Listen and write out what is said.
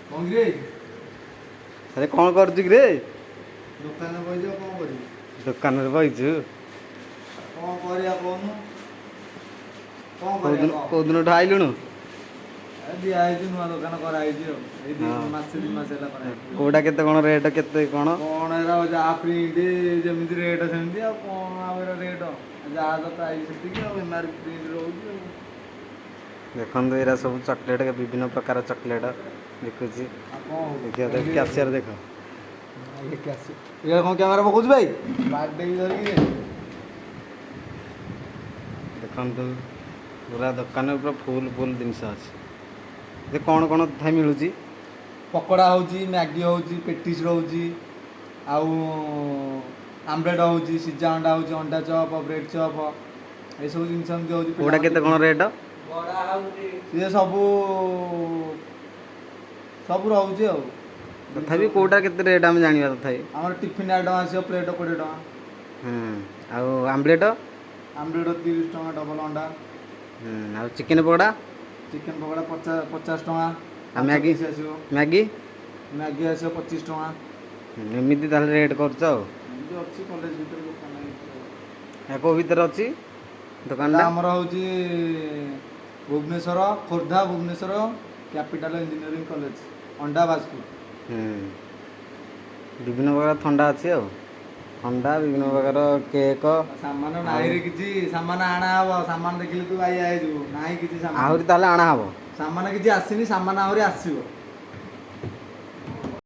କଣ ଆରେ କ'ଣ କରୁଛୁ କି ରେ? ଦୋକାନରେ ବଇଛ କଣ କରିବି? ଦୋକାନରେ ବଇଛୁ? କଣ କରିବା କହୁନୁ? କଣ କରିବା କୋଉଦିନ କହ? କୋଉଦିନଠୁ ଆଇଲୁଣୁ? ଦିଆ ହେଇଛି ନୂଆ ଦୋକାନ କରାହେଇଛି ଆଉ ଏଇ ହଁ ମାସେ 2 ମାସ ହେଲା କରାହେଇଛି। କୋଉଟା କେତେ କ'ଣ ରେଟ୍ କେତେ କ'ଣ? କଣ ଏରା ଯାହା ପ୍ରିଣ୍ଟ ଯେମିତି ରେଟ୍ ସେମିତି ଆଉ କଣ ଆଉ ଏରା ରେଟ୍ ଯାହା ତ ପ୍ରାଇସ୍ ସେତିକି ଆଉ MRP ପ୍ରିଣ୍ଟ ରହୁଛି ଆଉ। ଦେଖନ୍ତୁ ଏଇରା ସବୁ ଚକୋଲେଟ୍ ବିଭିନ୍ନ ପ୍ରକାର ଚକୋଲେଟ୍ ବିକୁଛି। ଆଉ କଣ ହଉଛି? ଦେଖିବା ଦେଖ କ୍ୟାସିୟର ଦେଖ। ଏଇଟା କଣ କ୍ୟାମେରା ପକଉଛି ଭାଇ? ବାଡେଇ ଧରିକି ଦେଖନ୍ତୁ ପୁରା ଦୋକାନରେ ପୁରା ଫୁଲ୍ ଜିନିଷ ଅଛି। ଯେ କ'ଣ କ'ଣ ତଥାପି ମିଳୁଛି? ପକୋଡ଼ା ହେଉଛି, ମ୍ୟାଗି ହେଉଛି, ପେଟିସ୍ ରହୁଛି, ଆଉ ଆମ୍ଲେଟ୍ ହେଉଛି, ସିଝା ଅଣ୍ଡା ହେଉଛି, ଅଣ୍ଡା ଚପ୍, ବ୍ରେଡ଼୍ ଚପ୍ ଏସବୁ ଜିନିଷ ଏମିତି ହେଉଛି। କୋଉଟା କେତେ କ'ଣ ରେଟ୍? ସିଏ ସବୁ ରହୁଛି ଆଉ। ତଥାପି କୋଉଟା କେତେ ରେଟ୍ ଆମେ ଜାଣିବା ତଥାପି? ଆମର ଟିଫିନ୍ ଆଇଟମ୍ ଆସିବ ପ୍ଲେଟ୍ 20 ଟଙ୍କା। ଆଉ ଆମ୍ଲେଟ୍? ଆମ୍ଲେଟ୍ 30 ଟଙ୍କା ଡବଲ୍ ଅଣ୍ଡା। ଆଉ ଚିକେନ୍ ପକୋଡ଼ା? ଚିକେନ୍ ପକୋଡ଼ା 50 ଟଙ୍କା। ଆଉ ମ୍ୟାଗି? ଆସିବ। ମ୍ୟାଗି? ମ୍ୟାଗି ଆସିବ 25 ଟଙ୍କା। ଏମିତି ତାହେଲେ ରେଟ୍ କରୁଛ ଆଉ। ଏମିତି ଅଛି କଲେଜ ଭିତରେ ଦୋକାନ ହେଇଛି ଆଉ। କେଉଁ ଭିତରେ ଅଛି ଏଇଟା ଦୋକାନଟା? ଆମର ହେଉଛି Bhubaneswar, Khordha Bhubaneswar capital engineering college ଅଣ୍ଡା ବାଜପୁର। ବିଭିନ୍ନ ପ୍ରକାର ଥଣ୍ଡା ଅଛି ଆଉ। ଥଣ୍ଡା ବିଭିନ୍ନ ପ୍ରକାର କେକ୍। ସାମାନ ନାହିଁରେ କିଛି ସାମାନ ଆଣା ହବ। ସାମାନ ଦେଖିଲେ ତୁ ବାଇଆ ହେଇଯିବୁ। ନାହିଁ କିଛି ସାମାନ। ଆହୁରି ତାହେଲେ ଆଣା ହବ? ସାମାନ କିଛି ଆସିନି, ସାମାନ ଆହୁରି ଆସିବ।